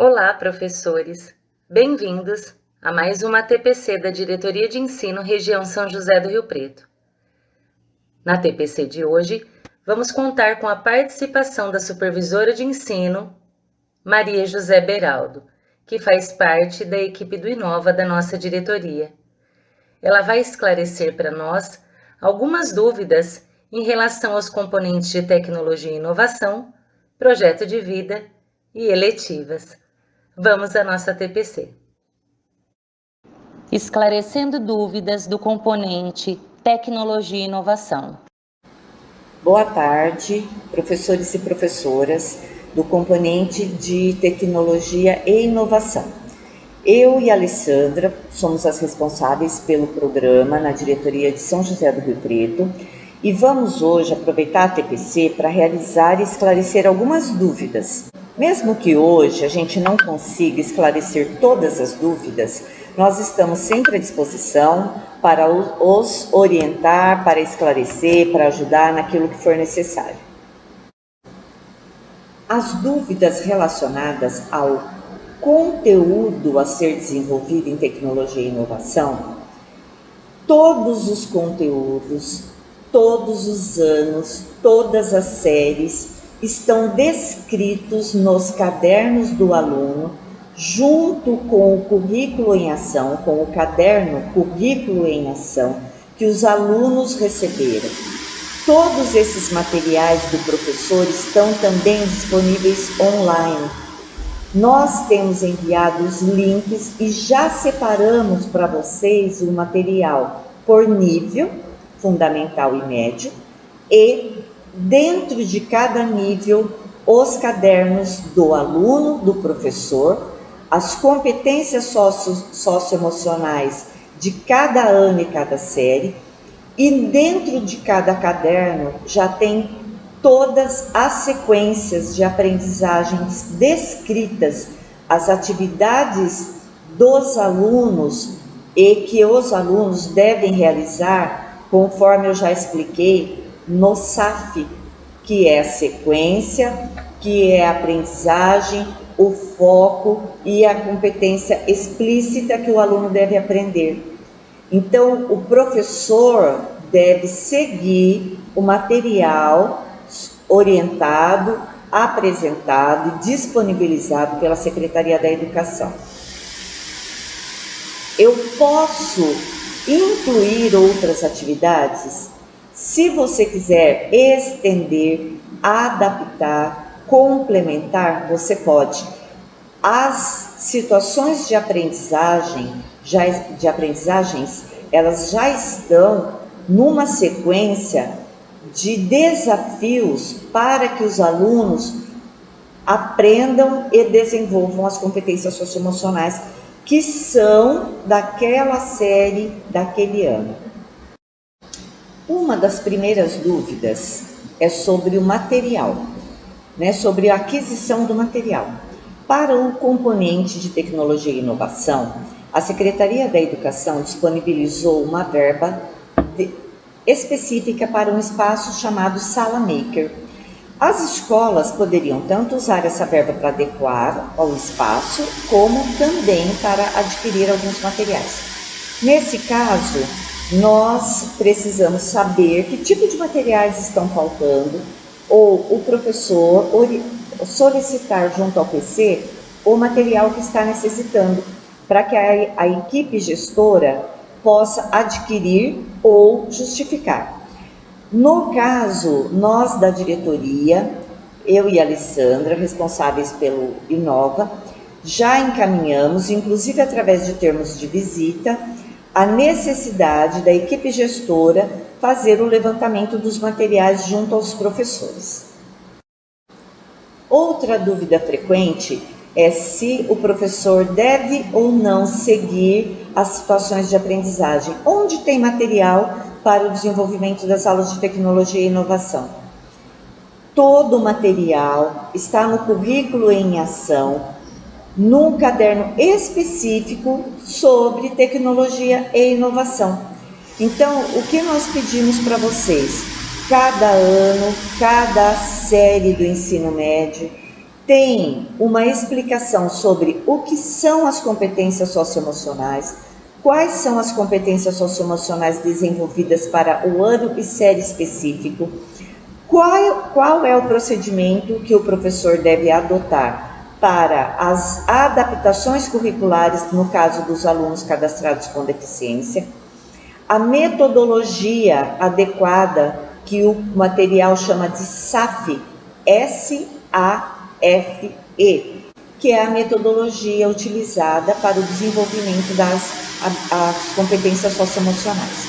Olá, professores! Bem-vindos a mais uma TPC da Diretoria de Ensino Região São José do Rio Preto. Na TPC de hoje, vamos contar com a participação da supervisora de ensino, Maria José Beraldo, que faz parte da equipe do Inova da nossa diretoria. Ela vai esclarecer para nós algumas dúvidas em relação aos componentes de tecnologia e inovação, projeto de vida e eletivas. Vamos à nossa TPC. Esclarecendo dúvidas do componente Tecnologia e Inovação. Boa tarde, professores e professoras do componente de Tecnologia e Inovação. Eu e a Alessandra somos as responsáveis pelo programa na diretoria de São José do Rio Preto e vamos hoje aproveitar a TPC para realizar e esclarecer algumas dúvidas. Mesmo que hoje a gente não consiga esclarecer todas as dúvidas, nós estamos sempre à disposição para os orientar, para esclarecer, para ajudar naquilo que for necessário. As dúvidas relacionadas ao conteúdo a ser desenvolvido em tecnologia e inovação, todos os conteúdos, todos os anos, todas as séries estão descritos nos cadernos do aluno, junto com o currículo em ação, com o caderno Currículo em Ação, que os alunos receberam. Todos esses materiais do professor estão também disponíveis online. Nós temos enviado os links e já separamos para vocês o material por nível, fundamental e médio, e dentro de cada nível, os cadernos do aluno, do professor, as competências socioemocionais de cada ano e cada série, e dentro de cada caderno já tem todas as sequências de aprendizagens descritas, as atividades dos alunos e que os alunos devem realizar, conforme eu já expliquei, no SAF, que é a sequência, que é a aprendizagem, o foco e a competência explícita que o aluno deve aprender. Então, o professor deve seguir o material orientado, apresentado e disponibilizado pela Secretaria da Educação. Eu posso incluir outras atividades? Se você quiser estender, adaptar, complementar, você pode. As situações de aprendizagens, elas já estão numa sequência de desafios para que os alunos aprendam e desenvolvam as competências socioemocionais que são daquela série, daquele ano. Uma das primeiras dúvidas é sobre o material, sobre a aquisição do material. Para o componente de tecnologia e inovação, a Secretaria da Educação disponibilizou uma verba específica para um espaço chamado Sala Maker. As escolas poderiam tanto usar essa verba para adequar ao espaço, como também para adquirir alguns materiais. Nesse caso, nós precisamos saber que tipo de materiais estão faltando, ou o professor solicitar junto ao PC o material que está necessitando, para que a equipe gestora possa adquirir ou justificar. No caso, nós da diretoria, eu e a Alessandra, responsáveis pelo Inova, já encaminhamos, inclusive através de termos de visita, a necessidade da equipe gestora fazer o levantamento dos materiais junto aos professores. Outra dúvida frequente é se o professor deve ou não seguir as situações de aprendizagem, onde tem material para o desenvolvimento das aulas de tecnologia e inovação. Todo o material está no currículo em ação, num caderno específico sobre tecnologia e inovação. Então, o que nós pedimos para vocês? Cada ano, cada série do ensino médio, tem uma explicação sobre o que são as competências socioemocionais, quais são as competências socioemocionais desenvolvidas para o ano e série específico, qual é o procedimento que o professor deve adotar para as adaptações curriculares, no caso dos alunos cadastrados com deficiência, a metodologia adequada, que o material chama de SAFE, S-A-F-E, que é a metodologia utilizada para o desenvolvimento das competências socioemocionais.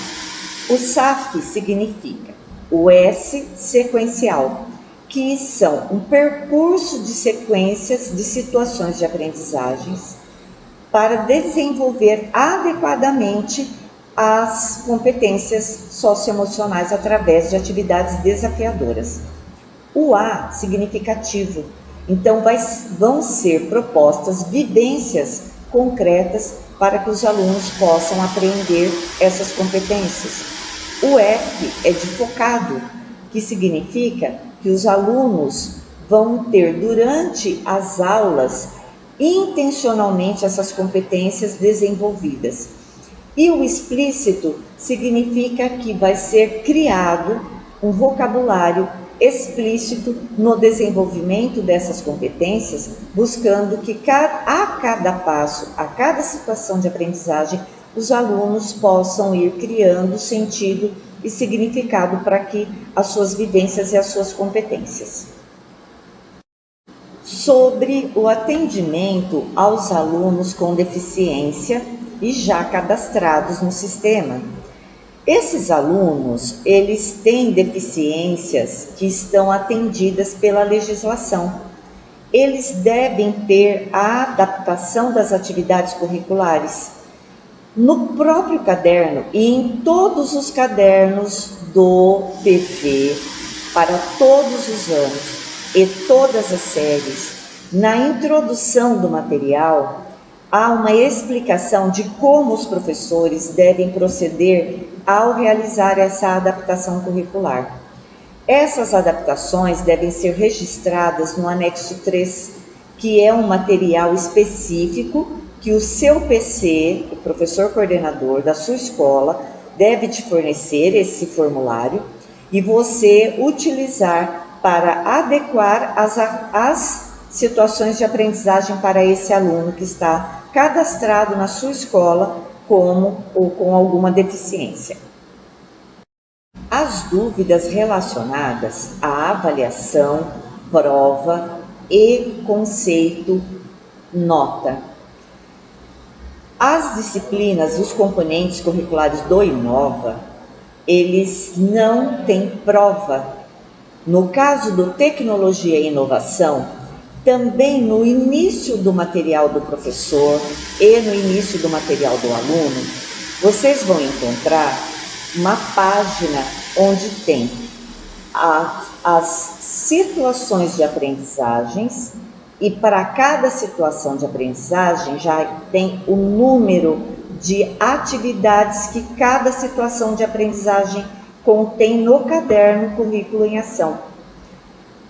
O SAFE significa o S sequencial, que são um percurso de sequências de situações de aprendizagens para desenvolver adequadamente as competências socioemocionais através de atividades desafiadoras. O A significativo, então vão ser propostas vivências concretas para que os alunos possam aprender essas competências. O F é de focado, que significa que os alunos vão ter durante as aulas intencionalmente essas competências desenvolvidas. E o explícito significa que vai ser criado um vocabulário explícito no desenvolvimento dessas competências, buscando que a cada passo, a cada situação de aprendizagem, os alunos possam ir criando sentido e significado para que as suas vivências e as suas competências. Sobre o atendimento aos alunos com deficiência e já cadastrados no sistema. Esses alunos, eles têm deficiências que estão atendidas pela legislação. Eles devem ter a adaptação das atividades curriculares. No próprio caderno e em todos os cadernos do PV, para todos os anos e todas as séries, na introdução do material, há uma explicação de como os professores devem proceder ao realizar essa adaptação curricular. Essas adaptações devem ser registradas no anexo 3, que é um material específico que o seu PC, o professor coordenador da sua escola, deve te fornecer esse formulário e você utilizar para adequar as situações de aprendizagem para esse aluno que está cadastrado na sua escola ou com alguma deficiência. As dúvidas relacionadas à avaliação, prova e conceito nota. As disciplinas, os componentes curriculares do Inova, eles não têm prova. No caso do Tecnologia e Inovação, também no início do material do professor e no início do material do aluno, vocês vão encontrar uma página onde tem as situações de aprendizagens e para cada situação de aprendizagem já tem o número de atividades que cada situação de aprendizagem contém no caderno Currículo em Ação.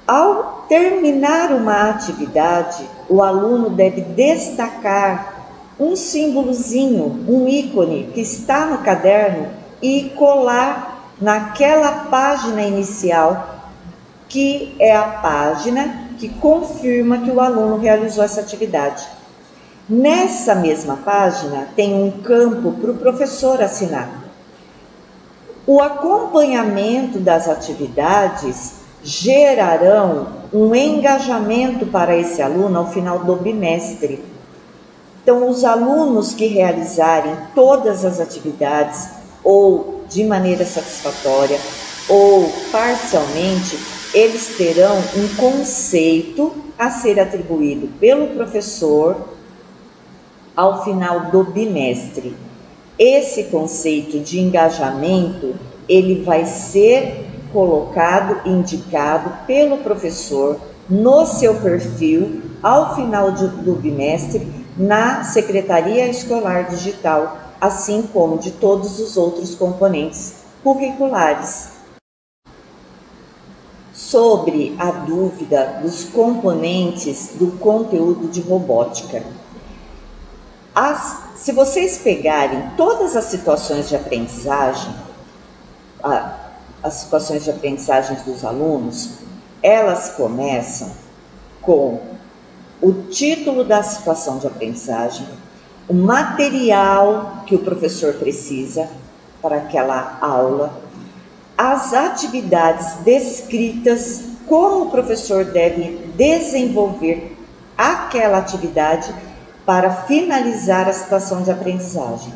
Ao terminar uma atividade, o aluno deve destacar um símbolozinho, um ícone que está no caderno e colar naquela página inicial, que é a página que confirma que o aluno realizou essa atividade. Nessa mesma página tem um campo para o professor assinar. O acompanhamento das atividades gerarão um engajamento para esse aluno ao final do bimestre. Então, os alunos que realizarem todas as atividades, ou de maneira satisfatória, ou parcialmente, eles terão um conceito a ser atribuído pelo professor ao final do bimestre. Esse conceito de engajamento, ele vai ser colocado, indicado pelo professor no seu perfil ao final do bimestre na Secretaria Escolar Digital, assim como de todos os outros componentes curriculares. sobre a dúvida dos componentes do conteúdo de robótica. Se vocês pegarem todas as situações de aprendizagem, as situações de aprendizagem dos alunos, elas começam com o título da situação de aprendizagem, o material que o professor precisa para aquela aula, as atividades descritas, como o professor deve desenvolver aquela atividade para finalizar a situação de aprendizagem.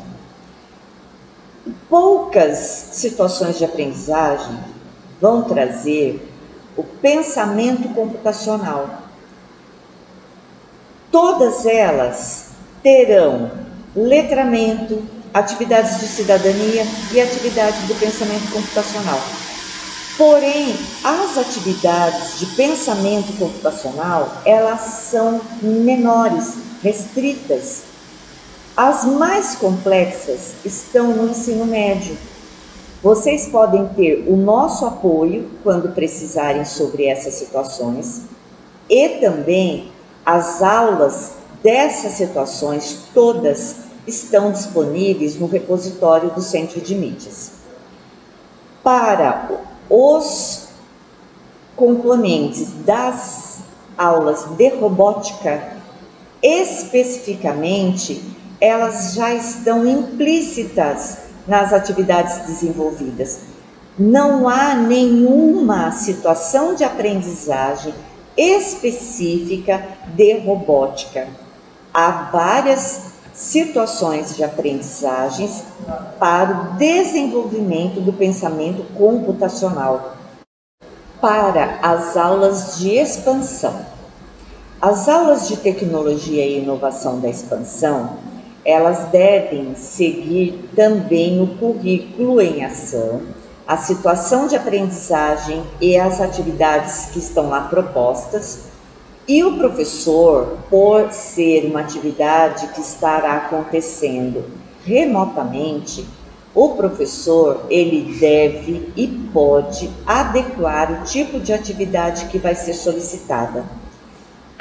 Poucas situações de aprendizagem vão trazer o pensamento computacional. Todas elas terão letramento, atividades de cidadania e atividades do pensamento computacional. Porém, as atividades de pensamento computacional, elas são menores, restritas. As mais complexas estão no ensino médio. Vocês podem ter o nosso apoio quando precisarem sobre essas situações e também as aulas dessas situações todas estão disponíveis no repositório do Centro de Mídias. Para os componentes das aulas de robótica, especificamente, elas já estão implícitas nas atividades desenvolvidas. Não há nenhuma situação de aprendizagem específica de robótica. Há várias situações de aprendizagens para o desenvolvimento do pensamento computacional. Para as aulas de expansão. As aulas de tecnologia e inovação da expansão, elas devem seguir também o currículo em ação, a situação de aprendizagem e as atividades que estão lá propostas. E o professor, por ser uma atividade que estará acontecendo remotamente, o professor, ele deve e pode adequar o tipo de atividade que vai ser solicitada.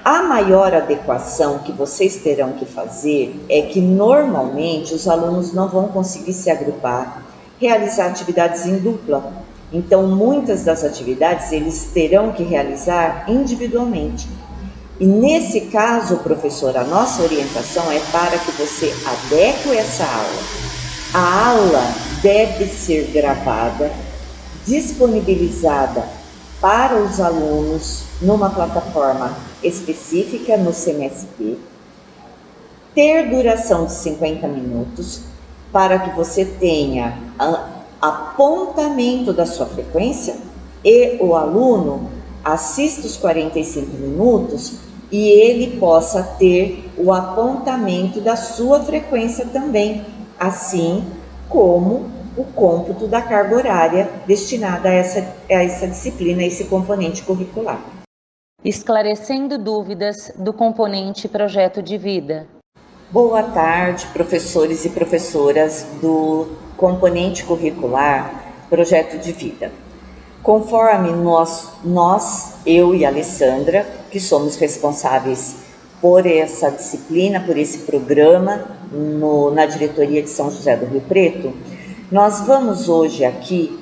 A maior adequação que vocês terão que fazer é que normalmente os alunos não vão conseguir se agrupar, realizar atividades em dupla. Então, muitas das atividades eles terão que realizar individualmente. E nesse caso, professor, a nossa orientação é para que você adeque essa aula. A aula deve ser gravada, disponibilizada para os alunos numa plataforma específica no CMSP, ter duração de 50 minutos, para que você tenha apontamento da sua frequência e o aluno assista os 45 minutos e ele possa ter o apontamento da sua frequência também, assim como o cômputo da carga horária destinada a essa disciplina, a esse componente curricular. Esclarecendo dúvidas do componente projeto de vida. Boa tarde, professores e professoras do componente curricular projeto de vida. Conforme eu e a Alessandra, que somos responsáveis por essa disciplina, por esse programa na diretoria de São José do Rio Preto, nós vamos hoje aqui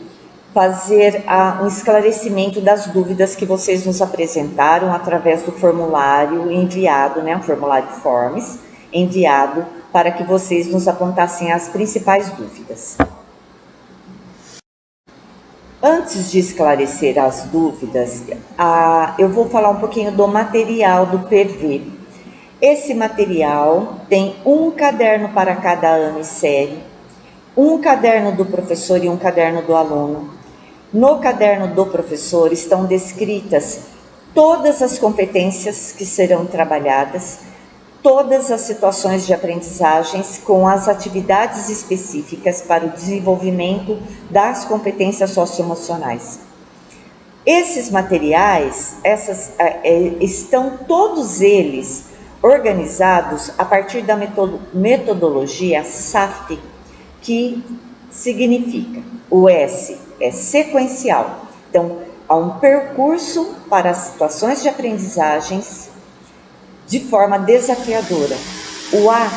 fazer um esclarecimento das dúvidas que vocês nos apresentaram através do formulário enviado, um formulário Forms, enviado para que vocês nos apontassem as principais dúvidas. Antes de esclarecer as dúvidas, eu vou falar um pouquinho do material do PV. Esse material tem um caderno para cada ano e série, um caderno do professor e um caderno do aluno. No caderno do professor estão descritas todas as competências que serão trabalhadas, todas as situações de aprendizagens com as atividades específicas para o desenvolvimento das competências socioemocionais. Esses materiais, estão todos eles organizados a partir da metodologia SAFT, que significa, o S é sequencial. Então, a um percurso para as situações de aprendizagens de forma desafiadora. O A,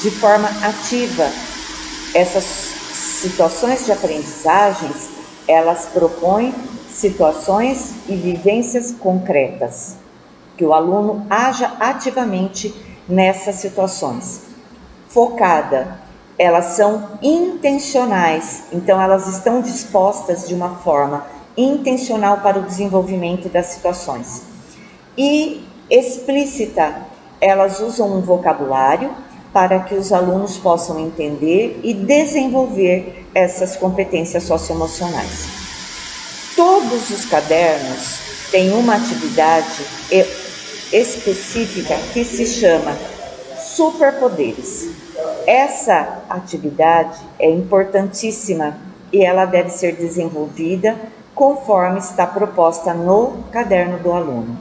de forma ativa. Essas situações de aprendizagens, elas propõem situações e vivências concretas, que o aluno haja ativamente nessas situações. Focada, elas são intencionais, então elas estão dispostas de uma forma intencional para o desenvolvimento das situações. E explícita, elas usam um vocabulário para que os alunos possam entender e desenvolver essas competências socioemocionais. Todos os cadernos têm uma atividade específica que se chama superpoderes. Essa atividade é importantíssima e ela deve ser desenvolvida conforme está proposta no caderno do aluno.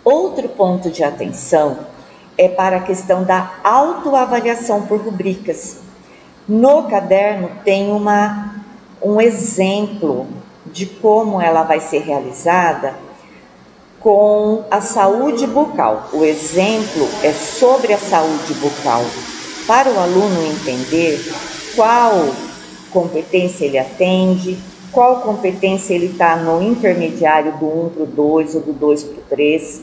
Outro ponto de atenção é para a questão da autoavaliação por rubricas. No caderno tem um exemplo de como ela vai ser realizada com a saúde bucal. O exemplo é sobre a saúde bucal, para o aluno entender qual competência ele atende, qual competência ele está no intermediário do 1 para o 2 ou do 2 para o 3,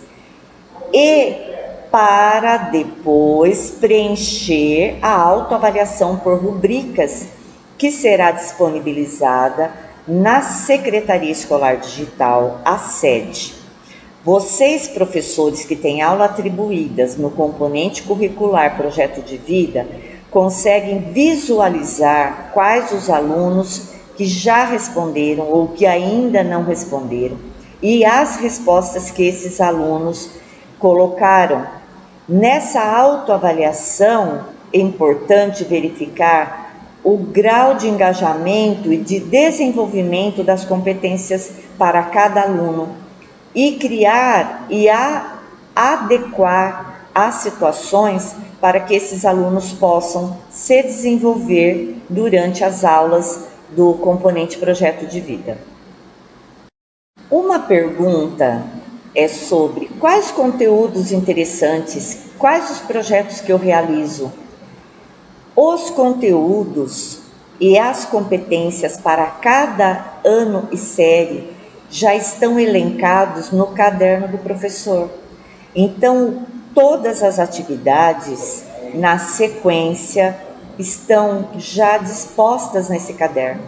e para depois preencher a autoavaliação por rubricas, que será disponibilizada na Secretaria Escolar Digital, a SED. Vocês, professores que têm aula atribuídas no componente curricular Projeto de Vida, conseguem visualizar quais os alunos que já responderam ou que ainda não responderam e as respostas que esses alunos colocaram. Nessa autoavaliação é importante verificar o grau de engajamento e de desenvolvimento das competências para cada aluno e criar e adequar as situações para que esses alunos possam se desenvolver durante as aulas do componente Projeto de Vida. Uma pergunta é sobre quais conteúdos interessantes, quais os projetos que eu realizo. Os conteúdos e as competências para cada ano e série já estão elencados no caderno do professor. Então, todas as atividades na sequência estão já dispostas nesse caderno.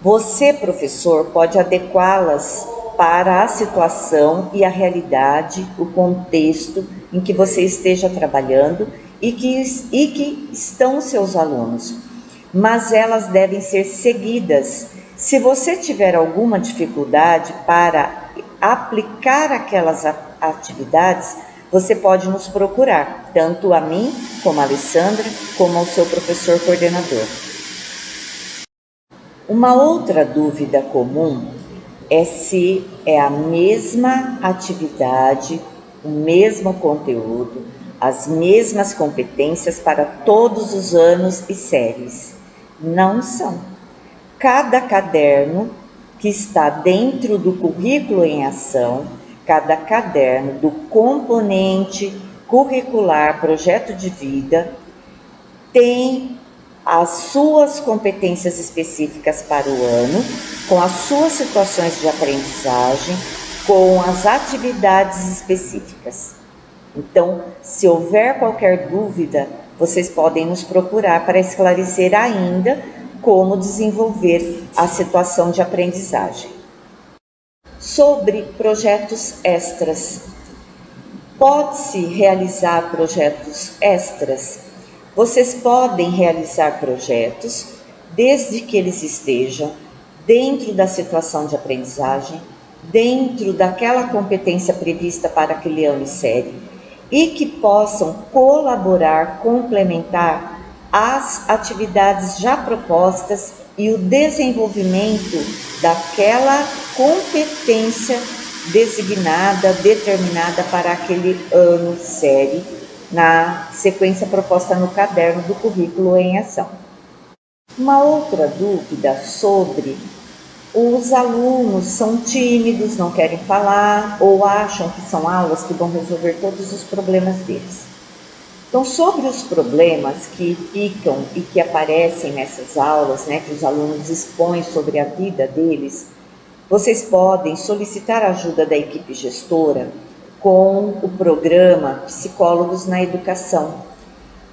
Você, professor, pode adequá-las para a situação e a realidade, o contexto em que você esteja trabalhando e que estão seus alunos. Mas elas devem ser seguidas. Se você tiver alguma dificuldade para aplicar aquelas atividades, você pode nos procurar, tanto a mim, como a Alessandra, como ao seu professor coordenador. Uma outra dúvida comum é se é a mesma atividade, o mesmo conteúdo, as mesmas competências para todos os anos e séries. Não são. Cada caderno que está dentro do currículo em ação, cada caderno do componente curricular Projeto de Vida tem as suas competências específicas para o ano, com as suas situações de aprendizagem, com as atividades específicas. Então, se houver qualquer dúvida, vocês podem nos procurar para esclarecer ainda como desenvolver a situação de aprendizagem. Sobre projetos extras. Pode-se realizar projetos extras. Vocês podem realizar projetos desde que eles estejam dentro da situação de aprendizagem, dentro daquela competência prevista para aquele ano e série, e que possam colaborar, complementar as atividades já propostas e o desenvolvimento daquela competência designada, determinada para aquele ano e série, na sequência proposta no caderno do currículo em ação. Uma outra dúvida sobre os alunos são tímidos, não querem falar ou acham que são aulas que vão resolver todos os problemas deles. Então, sobre os problemas que ficam e que aparecem nessas aulas, né, que os alunos expõem sobre a vida deles, vocês podem solicitar a ajuda da equipe gestora com o programa Psicólogos na Educação.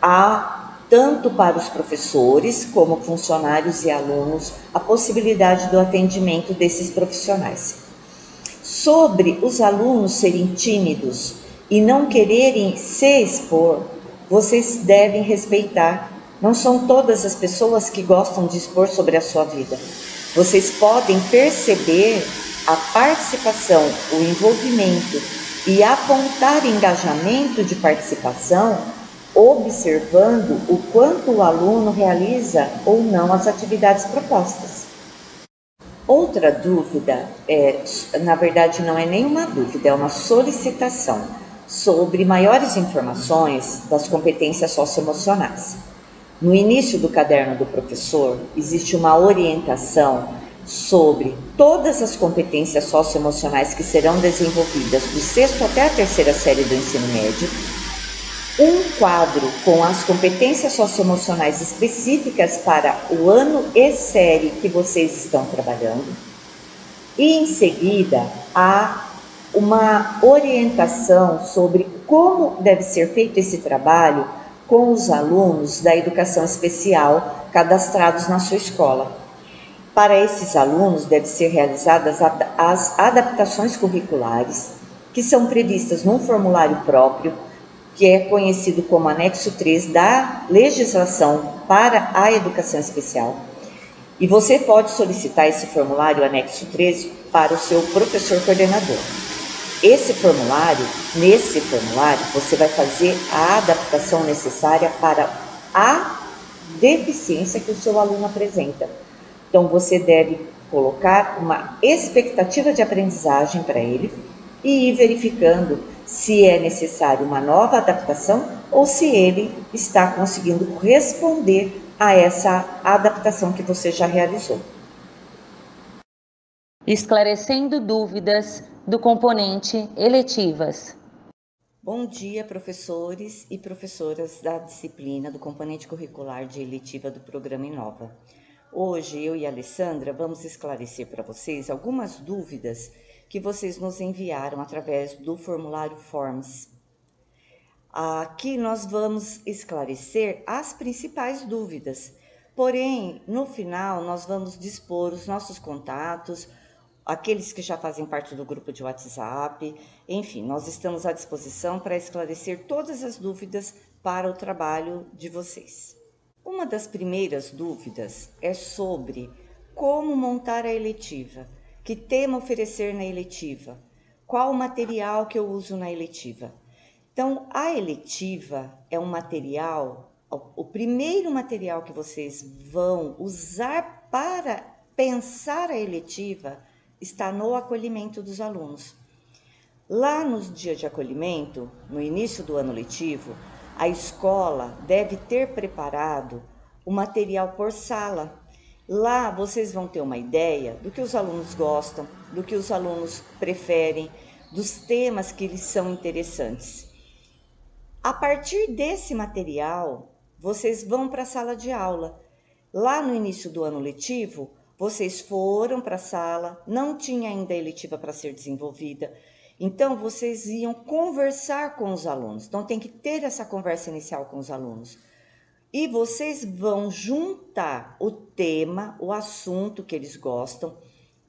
Há, tanto para os professores como funcionários e alunos, a possibilidade do atendimento desses profissionais. Sobre os alunos serem tímidos e não quererem se expor, vocês devem respeitar. Não são todas as pessoas que gostam de expor sobre a sua vida. Vocês podem perceber a participação, o envolvimento e apontar engajamento de participação, observando o quanto o aluno realiza ou não as atividades propostas. Outra dúvida, na verdade não é nenhuma dúvida, é uma solicitação sobre maiores informações das competências socioemocionais. No início do caderno do professor, existe uma orientação sobre todas as competências socioemocionais que serão desenvolvidas do sexto até a terceira série do ensino médio, um quadro com as competências socioemocionais específicas para o ano e série que vocês estão trabalhando, e em seguida há uma orientação sobre como deve ser feito esse trabalho com os alunos da educação especial cadastrados na sua escola. Para esses alunos devem ser realizadas as adaptações curriculares, que são previstas num formulário próprio, que é conhecido como anexo 3 da legislação para a educação especial. E você pode solicitar esse formulário anexo 3 para o seu professor coordenador. Nesse formulário, você vai fazer a adaptação necessária para a deficiência que o seu aluno apresenta. Então, você deve colocar uma expectativa de aprendizagem para ele e ir verificando se é necessário uma nova adaptação ou se ele está conseguindo responder a essa adaptação que você já realizou. Esclarecendo dúvidas do componente eletivas. Bom dia, professores e professoras da disciplina do componente curricular de eletiva do programa Inova. Hoje, eu e a Alessandra vamos esclarecer para vocês algumas dúvidas que vocês nos enviaram através do formulário Forms. Aqui nós vamos esclarecer as principais dúvidas, porém, no final, nós vamos dispor os nossos contatos, aqueles que já fazem parte do grupo de WhatsApp, enfim, nós estamos à disposição para esclarecer todas as dúvidas para o trabalho de vocês. Uma das primeiras dúvidas é sobre como montar a eletiva, que tema oferecer na eletiva, qual o material que eu uso na eletiva. Então, a eletiva é um material, o primeiro material que vocês vão usar para pensar a eletiva está no acolhimento dos alunos. Lá nos dias de acolhimento, no início do ano letivo, a escola deve ter preparado o material por sala. Lá vocês vão ter uma ideia do que os alunos gostam, do que os alunos preferem, dos temas que lhes são interessantes. A partir desse material, vocês vão para a sala de aula. Lá no início do ano letivo, vocês foram para a sala, não tinha ainda a eletiva para ser desenvolvida, então vocês iam conversar com os alunos. Então tem que ter essa conversa inicial com os alunos. E vocês vão juntar o tema, o assunto que eles gostam,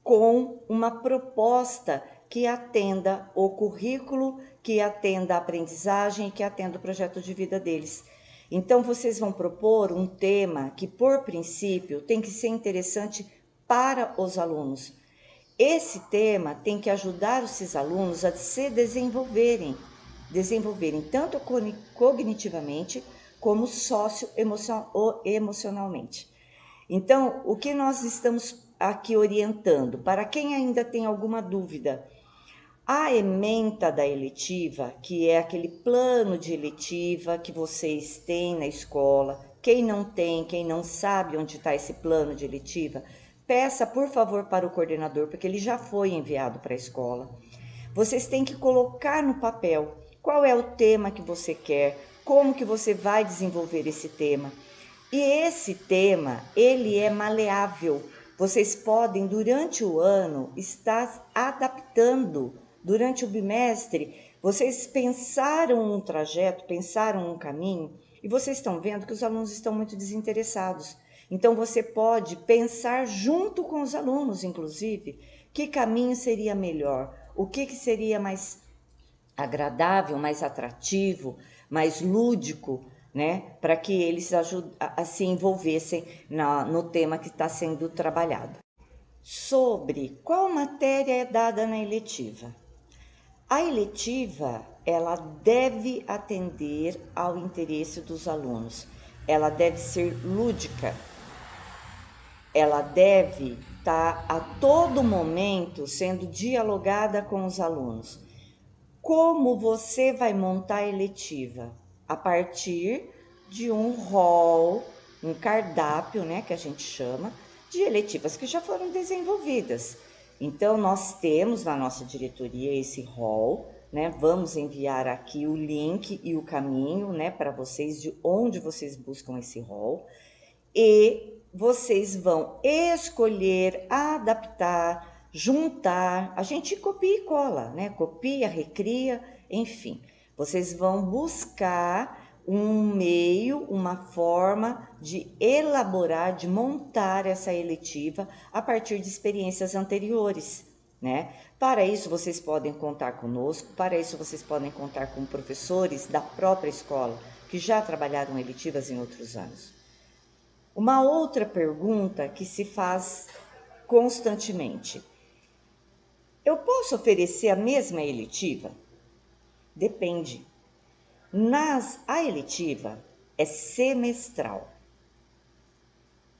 com uma proposta que atenda o currículo, que atenda a aprendizagem, que atenda o projeto de vida deles. Então, vocês vão propor um tema que, por princípio, tem que ser interessante para os alunos. Esse tema tem que ajudar esses alunos a se desenvolverem tanto cognitivamente como socioemocionalmente. Então, o que nós estamos aqui orientando, para quem ainda tem alguma dúvida, a ementa da eletiva, que é aquele plano de eletiva que vocês têm na escola, quem não tem, quem não sabe onde está esse plano de eletiva, peça por favor para o coordenador, porque ele já foi enviado para a escola. Vocês têm que colocar no papel qual é o tema que você quer, como que você vai desenvolver esse tema. E esse tema, ele é maleável. Vocês podem, durante o ano, estar adaptando. Durante o bimestre, vocês pensaram um trajeto, pensaram um caminho, e vocês estão vendo que os alunos estão muito desinteressados. Então, você pode pensar junto com os alunos, inclusive, que caminho seria melhor, o que seria mais agradável, mais atrativo, mais lúdico, né, para que eles se envolvessem no tema que está sendo trabalhado. Sobre qual matéria é dada na eletiva. A eletiva, ela deve atender ao interesse dos alunos. Ela deve ser lúdica. Ela deve estar a todo momento sendo dialogada com os alunos. Como você vai montar a eletiva? A partir de um rol, um cardápio, né, que a gente chama, de eletivas que já foram desenvolvidas. Então, nós temos na nossa diretoria esse rol, né? Vamos enviar aqui o link e o caminho, né, para vocês de onde vocês buscam esse rol. E vocês vão escolher, adaptar, juntar. A gente copia e cola, né? Copia, recria, enfim. Vocês vão buscar um meio, uma forma de elaborar, de montar essa eletiva a partir de experiências anteriores, né? Para isso vocês podem contar conosco, para isso vocês podem contar com professores da própria escola que já trabalharam eletivas em outros anos. Uma outra pergunta que se faz constantemente: eu posso oferecer a mesma eletiva? Depende. A eletiva é semestral.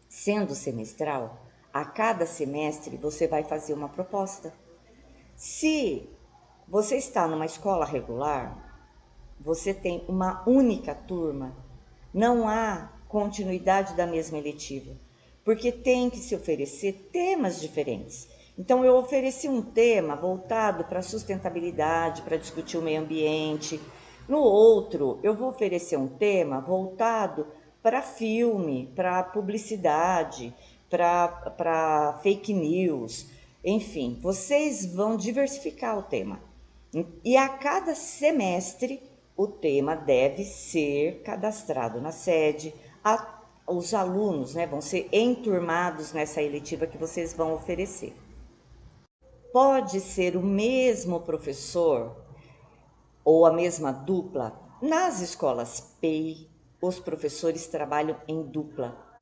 Sendo semestral, a cada semestre você vai fazer uma proposta. Se você está numa escola regular, você tem uma única turma, não há continuidade da mesma eletiva, porque tem que se oferecer temas diferentes. Então, eu ofereci um tema voltado para sustentabilidade, para discutir o meio ambiente. No outro, eu vou oferecer um tema voltado para filme, para publicidade, para fake news. Enfim, vocês vão diversificar o tema. E a cada semestre, o tema deve ser cadastrado na sede. Os alunos, né, vão ser enturmados nessa eletiva que vocês vão oferecer. Pode ser o mesmo professor ou a mesma dupla. Nas escolas PEI, os professores trabalham em dupla.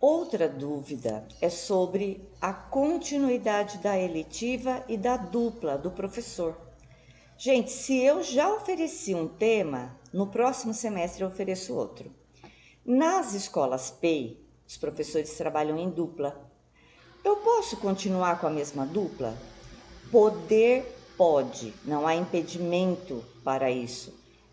Outra dúvida é sobre a continuidade da eletiva e da dupla do professor. Gente, se eu já ofereci um tema, no próximo semestre eu ofereço outro. Nas escolas PEI, os professores trabalham em dupla. Eu posso continuar com a mesma dupla? Poder pode, não há impedimento para isso.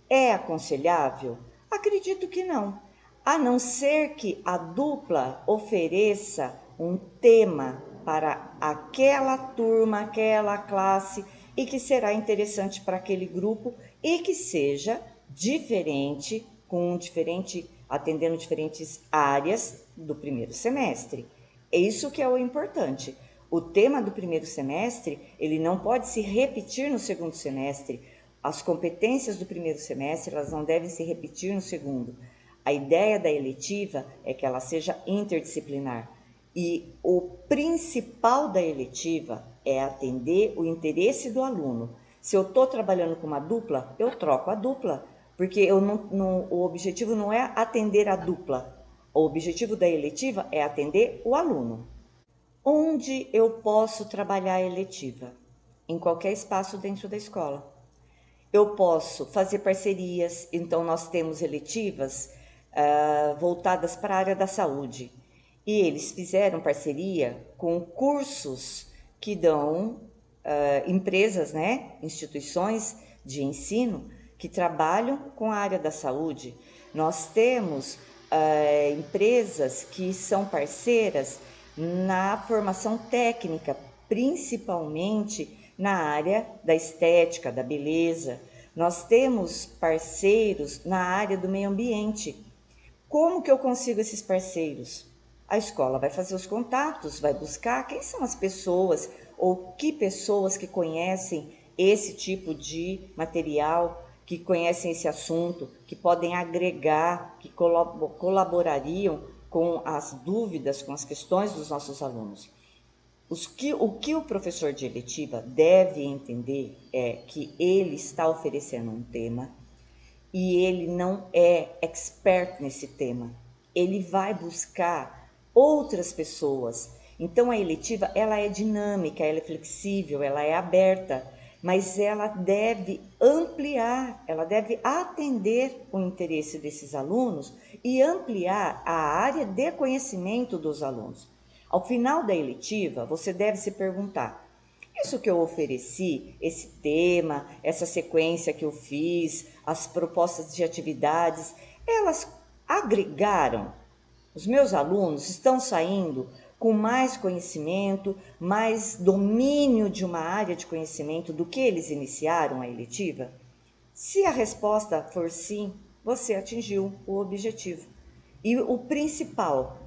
É aconselhável? Acredito que não. A não ser que a dupla ofereça um tema para aquela turma, aquela classe e que será interessante para aquele grupo e que seja diferente, atendendo diferentes áreas do primeiro semestre. É isso que é o importante. O tema do primeiro semestre, ele não pode se repetir no segundo semestre. As competências do primeiro semestre, elas não devem se repetir no segundo. A ideia da eletiva é que ela seja interdisciplinar. E o principal da eletiva é atender o interesse do aluno. Se eu estou trabalhando com uma dupla, eu troco a dupla, porque o objetivo não é atender a dupla. O objetivo da eletiva é atender o aluno. Onde eu posso trabalhar a eletiva? Em qualquer espaço dentro da escola. Eu posso fazer parcerias, então nós temos eletivas voltadas para a área da saúde. E eles fizeram parceria com cursos que dão empresas, né, instituições de ensino que trabalham com a área da saúde. Nós temos empresas que são parceiras na formação técnica, principalmente na área da estética, da beleza. Nós temos parceiros na área do meio ambiente. Como que eu consigo esses parceiros? A escola vai fazer os contatos, vai buscar quem são as pessoas ou que pessoas que conhecem esse tipo de material, que conhecem esse assunto, que podem agregar, que colaborariam com as dúvidas, com as questões dos nossos alunos. O que o professor de eletiva deve entender é que ele está oferecendo um tema e ele não é expert nesse tema. Ele vai buscar outras pessoas. Então a eletiva, ela é dinâmica, ela é flexível, ela é aberta, mas ela deve ampliar, ela deve atender o interesse desses alunos e ampliar a área de conhecimento dos alunos. Ao final da eletiva, você deve se perguntar: isso que eu ofereci, esse tema, essa sequência que eu fiz, as propostas de atividades, elas agregaram? Os meus alunos estão saindo com mais conhecimento, mais domínio de uma área de conhecimento do que eles iniciaram a eletiva? Se a resposta for sim, você atingiu o objetivo. E o principal,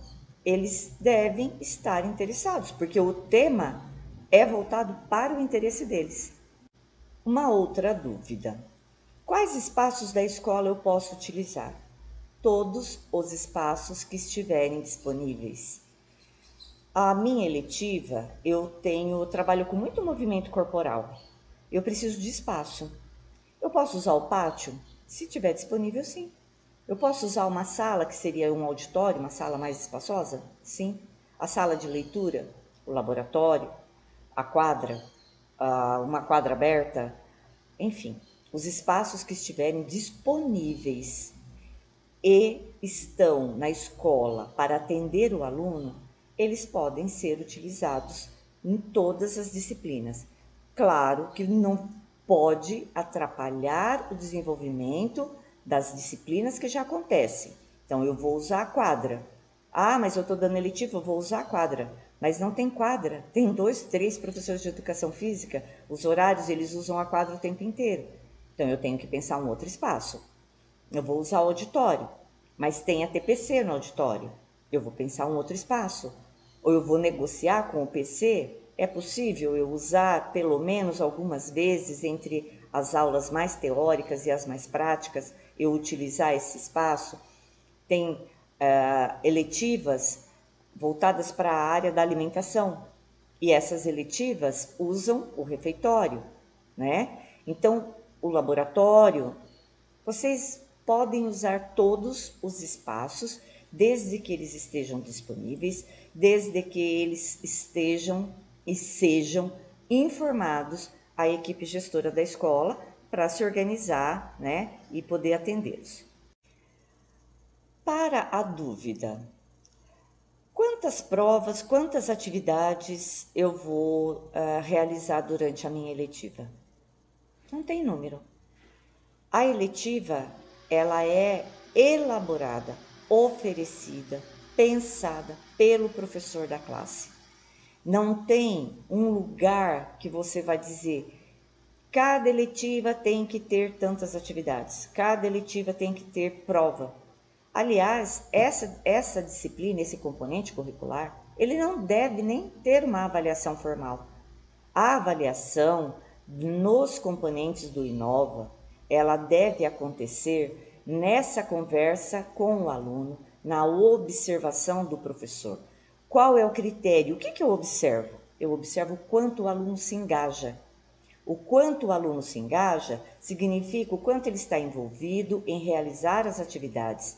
eles devem estar interessados, porque o tema é voltado para o interesse deles. Uma outra dúvida: quais espaços da escola eu posso utilizar? Todos os espaços que estiverem disponíveis. A minha eletiva, eu trabalho com muito movimento corporal. Eu preciso de espaço. Eu posso usar o pátio? Se tiver disponível, sim. Eu posso usar uma sala que seria um auditório, uma sala mais espaçosa? Sim. A sala de leitura, o laboratório, a quadra, uma quadra aberta, enfim, os espaços que estiverem disponíveis e estão na escola para atender o aluno, eles podem ser utilizados em todas as disciplinas. Claro que não pode atrapalhar o desenvolvimento das disciplinas que já acontecem. Então, eu vou usar a quadra. Ah, mas eu estou dando eletivo, eu vou usar a quadra. Mas não tem quadra. Tem 2, 3 professores de educação física. Os horários, eles usam a quadra o tempo inteiro. Então, eu tenho que pensar um outro espaço. Eu vou usar o auditório, mas tem a TPC no auditório. Eu vou pensar um outro espaço. Ou eu vou negociar com o PC. É possível eu usar pelo menos algumas vezes entre as aulas mais teóricas e as mais práticas, eu utilizar esse espaço? Tem eletivas voltadas para a área da alimentação. E essas eletivas usam o refeitório, né? Então, o laboratório, vocês podem usar todos os espaços, desde que eles estejam disponíveis, desde que eles estejam e sejam informados à equipe gestora da escola para se organizar, né, e poder atendê-los. Para a dúvida: quantas provas, quantas atividades eu vou realizar durante a minha eletiva? Não tem número. A eletiva, ela é elaborada, oferecida, pensada pelo professor da classe. Não tem um lugar que você vai dizer: cada eletiva tem que ter tantas atividades, cada eletiva tem que ter prova. Aliás, essa disciplina, esse componente curricular, ele não deve nem ter uma avaliação formal. A avaliação nos componentes do Inova, ela deve acontecer nessa conversa com o aluno, na observação do professor. Qual é o critério? O que eu observo? Eu observo o quanto o aluno se engaja. O quanto o aluno se engaja significa o quanto ele está envolvido em realizar as atividades,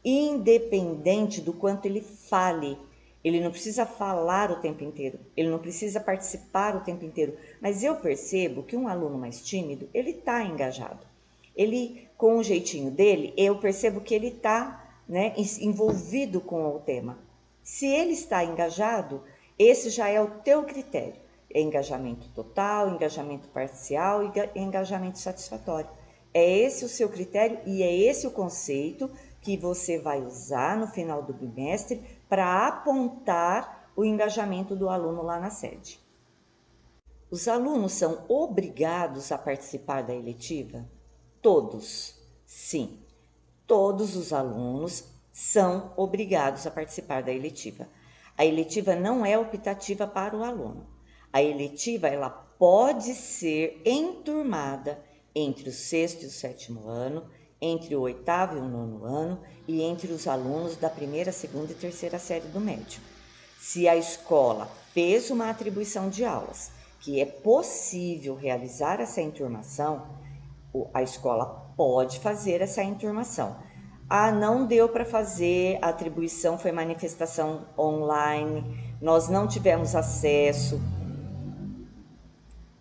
independente do quanto ele fale. Ele não precisa falar o tempo inteiro, ele não precisa participar o tempo inteiro, mas eu percebo que um aluno mais tímido, ele está engajado. Ele, com o jeitinho dele, eu percebo que ele está, né, envolvido com o tema. Se ele está engajado, esse já é o teu critério. É engajamento total, engajamento parcial e engajamento satisfatório. É esse o seu critério e é esse o conceito que você vai usar no final do bimestre para apontar o engajamento do aluno lá na sede. Os alunos são obrigados a participar da eletiva? Todos, sim. Todos os alunos são obrigados a participar da eletiva. A eletiva não é optativa para o aluno. A eletiva ela pode ser enturmada entre o sexto e o sétimo ano, entre o oitavo e o nono ano e entre os alunos da primeira, segunda e terceira série do médio. Se a escola fez uma atribuição de aulas que é possível realizar essa enturmação, a escola pode fazer essa enturmação. Ah, não deu para fazer, a atribuição foi manifestação online, nós não tivemos acesso.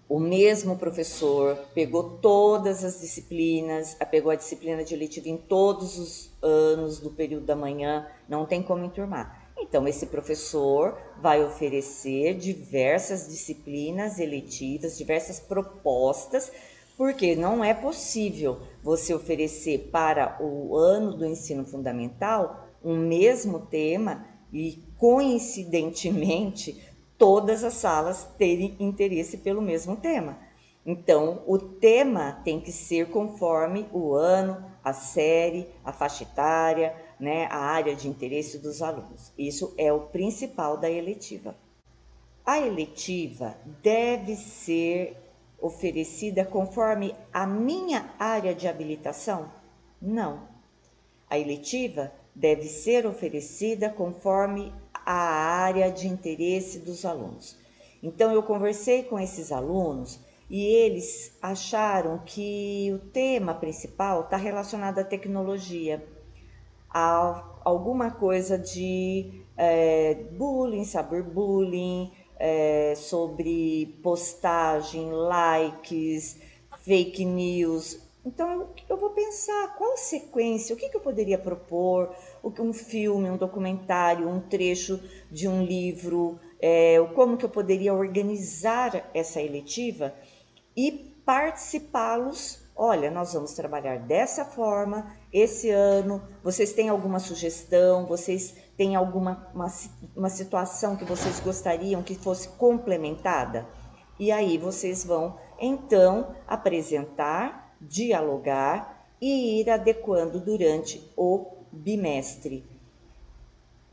O mesmo professor pegou todas as disciplinas, pegou a disciplina de eletiva em todos os anos do período da manhã, não tem como enturmar. Então, esse professor vai oferecer diversas disciplinas eletivas, diversas propostas, porque não é possível você oferecer para o ano do ensino fundamental um mesmo tema e, coincidentemente, todas as salas terem interesse pelo mesmo tema. Então, o tema tem que ser conforme o ano, a série, a faixa etária, né, a área de interesse dos alunos. Isso é o principal da eletiva. A eletiva deve ser oferecida conforme a minha área de habilitação? Não. A eletiva deve ser oferecida conforme a área de interesse dos alunos. Então, eu conversei com esses alunos e eles acharam que o tema principal está relacionado à tecnologia, a alguma coisa de bullying, cyberbullying, sobre postagem, likes, fake news. Então eu vou pensar qual sequência, o que eu poderia propor, um filme, um documentário, um trecho de um livro, como que eu poderia organizar essa eletiva e participá-los. Olha, nós vamos trabalhar dessa forma esse ano. Vocês têm alguma sugestão? Vocês têm alguma uma situação que vocês gostariam que fosse complementada? E aí vocês vão então apresentar, dialogar e ir adequando durante o bimestre.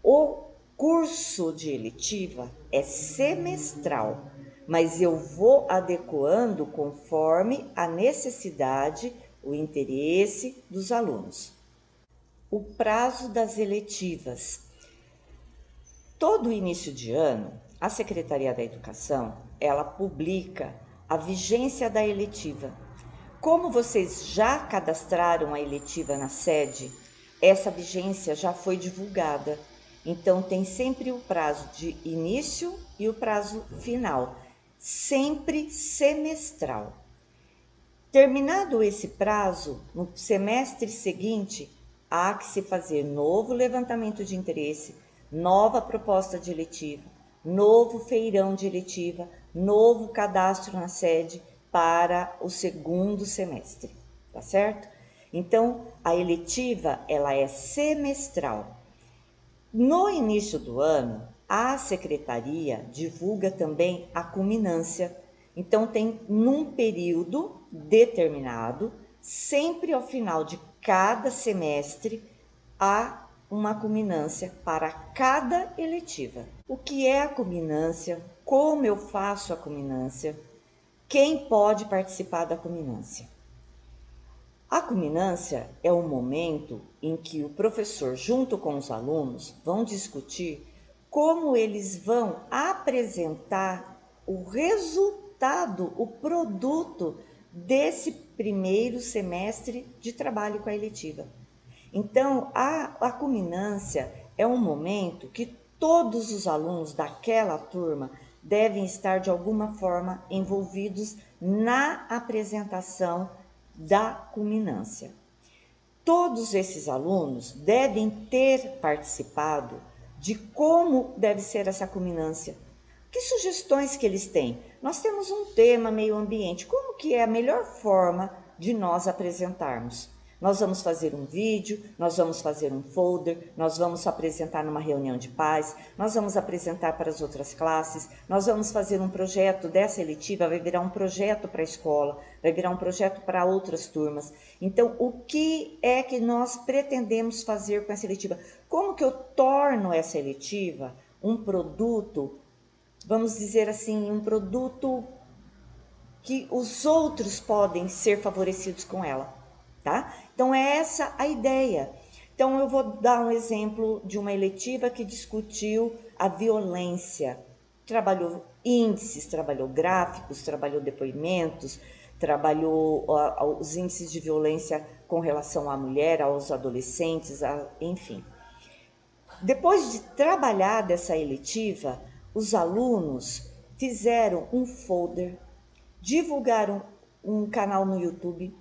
O curso de eletiva é semestral, mas eu vou adequando conforme a necessidade, o interesse dos alunos. O prazo das eletivas. Todo início de ano, a Secretaria da Educação, ela publica a vigência da eletiva. Como vocês já cadastraram a eletiva na sede, essa vigência já foi divulgada. Então tem sempre o prazo de início e o prazo final, sempre semestral. Terminado esse prazo, no semestre seguinte, há que se fazer novo levantamento de interesse, nova proposta de eletiva, novo feirão de eletiva, novo cadastro na sede para o segundo semestre, tá certo? Então, a eletiva, ela é semestral. No início do ano, a secretaria divulga também a culminância. Então, tem num período determinado, sempre ao final de cada semestre, há uma culminância para cada eletiva. O que é a culminância? Como eu faço a culminância? Quem pode participar da culminância? A culminância é o momento em que o professor, junto com os alunos, vão discutir como eles vão apresentar o resultado, o produto desse primeiro semestre de trabalho com a eletiva. Então, a culminância é um momento que todos os alunos daquela turma devem estar de alguma forma envolvidos na apresentação da culminância. Todos esses alunos devem ter participado de como deve ser essa culminância. Que sugestões que eles têm? Nós temos um tema meio ambiente, como que é a melhor forma de nós apresentarmos? Nós vamos fazer um vídeo, nós vamos fazer um folder, nós vamos apresentar numa reunião de pais, nós vamos apresentar para as outras classes, nós vamos fazer um projeto dessa eletiva, vai virar um projeto para a escola, vai virar um projeto para outras turmas. Então, o que é que nós pretendemos fazer com essa eletiva? Como que eu torno essa eletiva um produto, vamos dizer assim, um produto que os outros podem ser favorecidos com ela, tá? Então é essa a ideia. Então eu vou dar um exemplo de uma eletiva que discutiu a violência. Trabalhou índices, trabalhou gráficos, trabalhou depoimentos, trabalhou os índices de violência com relação à mulher, aos adolescentes, enfim. Depois de trabalhar dessa eletiva, os alunos fizeram um folder, divulgaram um canal no YouTube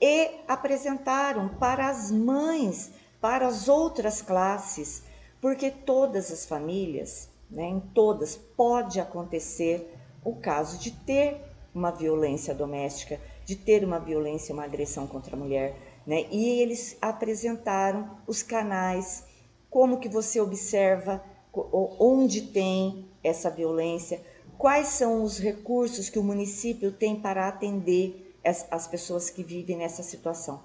e apresentaram para as mães, para as outras classes, porque todas as famílias, né, em todas, pode acontecer o caso de ter uma violência doméstica, de ter uma violência, uma agressão contra a mulher, né? E eles apresentaram os canais, como que você observa onde tem essa violência, quais são os recursos que o município tem para atender as pessoas que vivem nessa situação.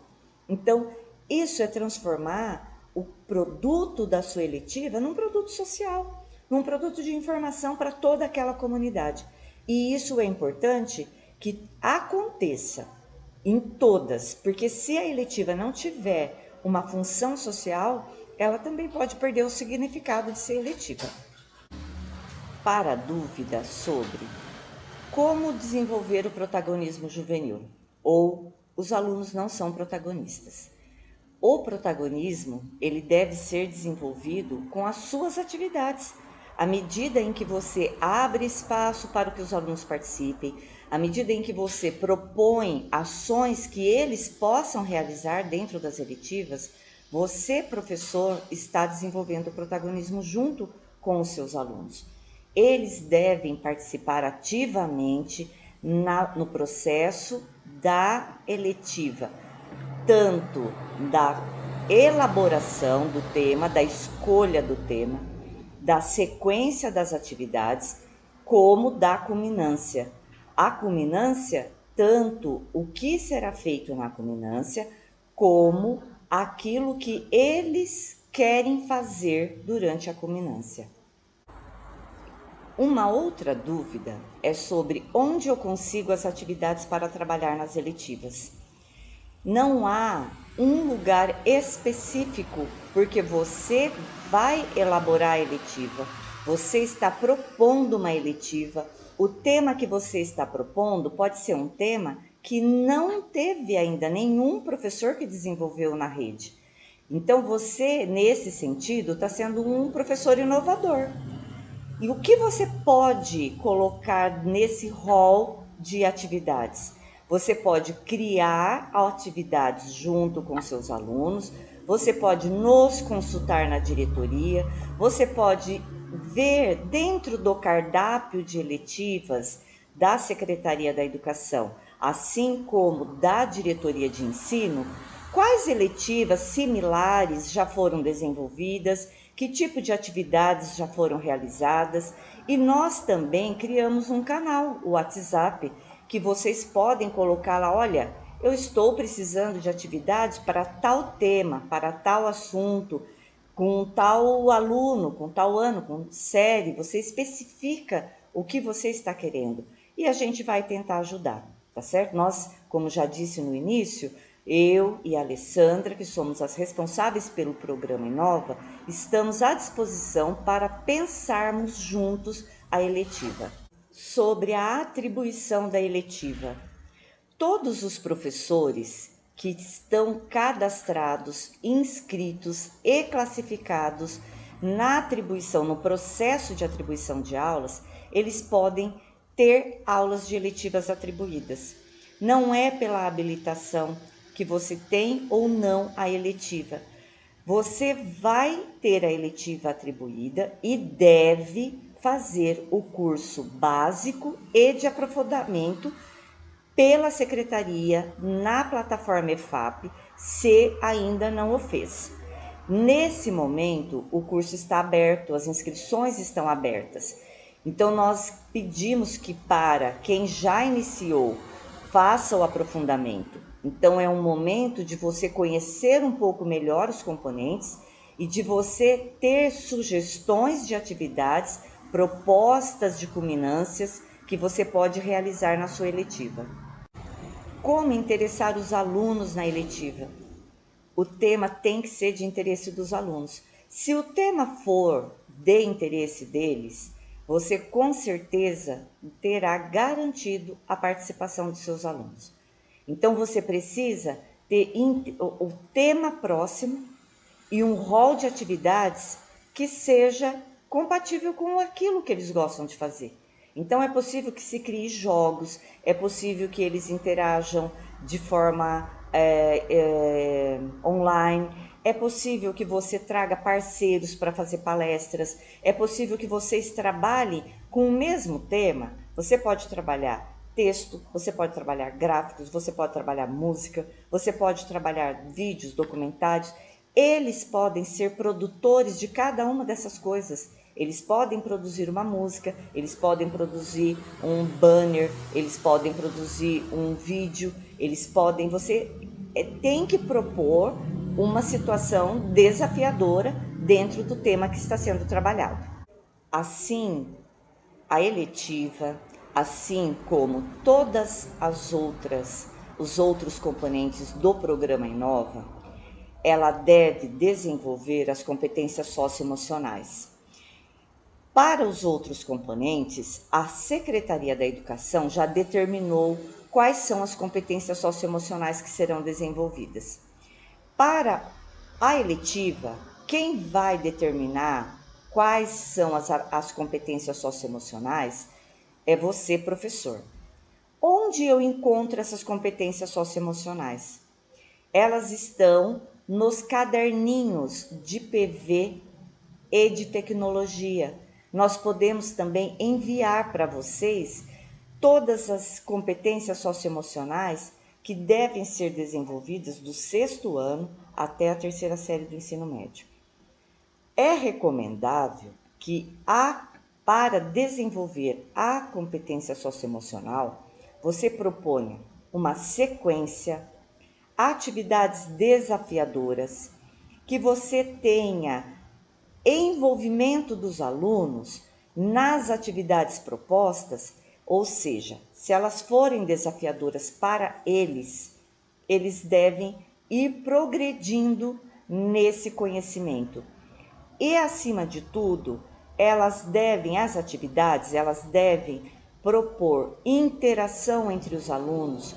Então, isso é transformar o produto da sua eletiva num produto social, num produto de informação para toda aquela comunidade. E isso é importante que aconteça em todas, porque se a eletiva não tiver uma função social, ela também pode perder o significado de ser eletiva. Para a dúvida sobre como desenvolver o protagonismo juvenil, ou os alunos não são protagonistas. O protagonismo, ele deve ser desenvolvido com as suas atividades. À medida em que você abre espaço para que os alunos participem, à medida em que você propõe ações que eles possam realizar dentro das eletivas, você, professor, está desenvolvendo o protagonismo junto com os seus alunos. Eles devem participar ativamente no processo da eletiva, tanto da elaboração do tema, da escolha do tema, da sequência das atividades, como da culminância. A culminância, tanto o que será feito na culminância, como aquilo que eles querem fazer durante a culminância. Uma outra dúvida é sobre onde eu consigo as atividades para trabalhar nas eletivas. Não há um lugar específico, porque você vai elaborar a eletiva, você está propondo uma eletiva. O tema que você está propondo pode ser um tema que não teve ainda nenhum professor que desenvolveu na rede. Então você, nesse sentido, está sendo um professor inovador. E o que você pode colocar nesse rol de atividades? Você pode criar atividades junto com seus alunos, você pode nos consultar na diretoria, você pode ver dentro do cardápio de eletivas da Secretaria da Educação, assim como da Diretoria de Ensino, quais eletivas similares já foram desenvolvidas, que tipo de atividades já foram realizadas, e nós também criamos um canal, o WhatsApp, que vocês podem colocar lá, olha, eu estou precisando de atividades para tal tema, para tal assunto, com tal aluno, com tal ano, com série, você especifica o que você está querendo e a gente vai tentar ajudar, tá certo? Nós, como já disse no início, eu e a Alessandra, que somos as responsáveis pelo programa Inova, estamos à disposição para pensarmos juntos a eletiva. Sobre a atribuição da eletiva, todos os professores que estão cadastrados, inscritos e classificados na atribuição, no processo de atribuição de aulas, eles podem ter aulas de eletivas atribuídas. Não é pela habilitação que você tem ou não a eletiva. Você vai ter a eletiva atribuída e deve fazer o curso básico e de aprofundamento pela secretaria na plataforma EFAP, se ainda não o fez. Nesse momento, o curso está aberto, as inscrições estão abertas. Então, nós pedimos que para quem já iniciou, faça o aprofundamento. Então, é um momento de você conhecer um pouco melhor os componentes e de você ter sugestões de atividades, propostas de culminâncias que você pode realizar na sua eletiva. Como interessar os alunos na eletiva? O tema tem que ser de interesse dos alunos. Se o tema for de interesse deles, você com certeza terá garantido a participação dos seus alunos. Então você precisa ter o tema próximo e um rol de atividades que seja compatível com aquilo que eles gostam de fazer. Então é possível que se crie jogos, é possível que eles interajam de forma online, é possível que você traga parceiros para fazer palestras, é possível que vocês trabalhem com o mesmo tema. Você pode trabalhar texto, você pode trabalhar gráficos, você pode trabalhar música, você pode trabalhar vídeos, documentários. Eles podem ser produtores de cada uma dessas coisas. Eles podem produzir uma música, eles podem produzir um banner, eles podem produzir um vídeo, eles podem... Você tem que propor uma situação desafiadora dentro do tema que está sendo trabalhado. Assim, a eletiva, assim como todas os outros componentes do programa Inova, ela deve desenvolver as competências socioemocionais. Para os outros componentes, a Secretaria da Educação já determinou quais são as competências socioemocionais que serão desenvolvidas. Para a eletiva, quem vai determinar quais são as competências socioemocionais é você, professor. Onde eu encontro essas competências socioemocionais? Elas estão nos caderninhos de PV e de tecnologia. Nós podemos também enviar para vocês todas as competências socioemocionais que devem ser desenvolvidas do 6º ano até a 3ª série do ensino médio. É recomendável que para desenvolver a competência socioemocional, você proponha uma sequência, atividades desafiadoras, que você tenha envolvimento dos alunos nas atividades propostas, ou seja, se elas forem desafiadoras para eles, eles devem ir progredindo nesse conhecimento. E, acima de tudo, as atividades devem propor interação entre os alunos,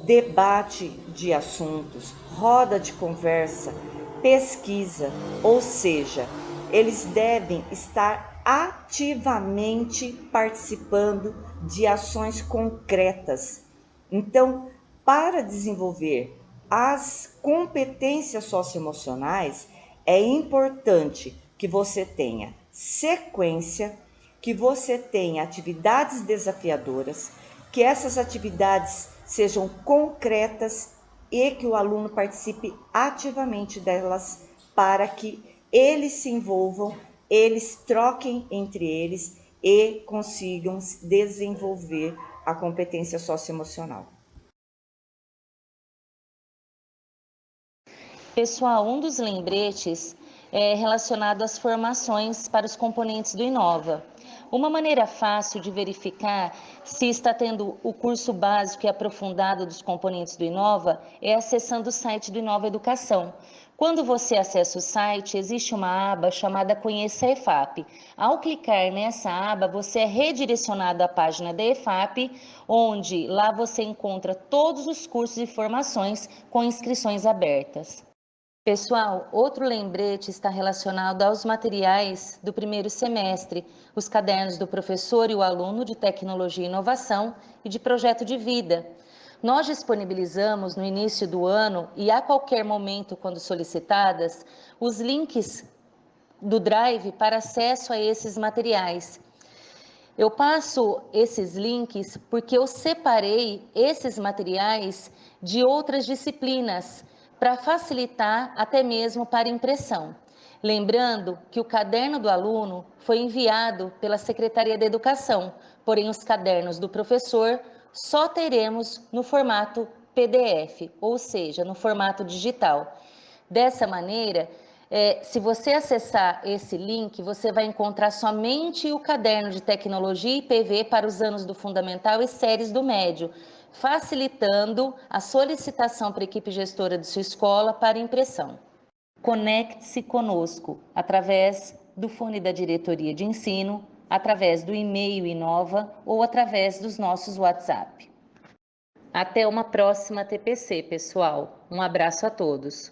debate de assuntos, roda de conversa, pesquisa, ou seja, eles devem estar ativamente participando de ações concretas. Então, para desenvolver as competências socioemocionais, é importante que você tenha sequência, que você tenha atividades desafiadoras, que essas atividades sejam concretas e que o aluno participe ativamente delas para que eles se envolvam, eles troquem entre eles e consigam desenvolver a competência socioemocional. Pessoal, um dos lembretes é relacionado às formações para os componentes do Inova. Uma maneira fácil de verificar se está tendo o curso básico e aprofundado dos componentes do Inova é acessando o site do Inova Educação. Quando você acessa o site, existe uma aba chamada Conheça a EFAP. Ao clicar nessa aba, você é redirecionado à página da EFAP, onde lá você encontra todos os cursos e formações com inscrições abertas. Pessoal, outro lembrete está relacionado aos materiais do primeiro semestre, os cadernos do professor e o aluno de tecnologia e inovação e de projeto de vida. Nós disponibilizamos no início do ano e a qualquer momento, quando solicitadas, os links do Drive para acesso a esses materiais. Eu passo esses links porque eu separei esses materiais de outras disciplinas para facilitar até mesmo para impressão. Lembrando que o caderno do aluno foi enviado pela Secretaria da Educação, porém os cadernos do professor só teremos no formato PDF, ou seja, no formato digital. Dessa maneira, se você acessar esse link, você vai encontrar somente o caderno de tecnologia e PV para os anos do fundamental e séries do médio, facilitando a solicitação para a equipe gestora de sua escola para impressão. Conecte-se conosco através do fone da diretoria de ensino, através do e-mail Inova ou através dos nossos WhatsApp. Até uma próxima TPC, pessoal. Um abraço a todos.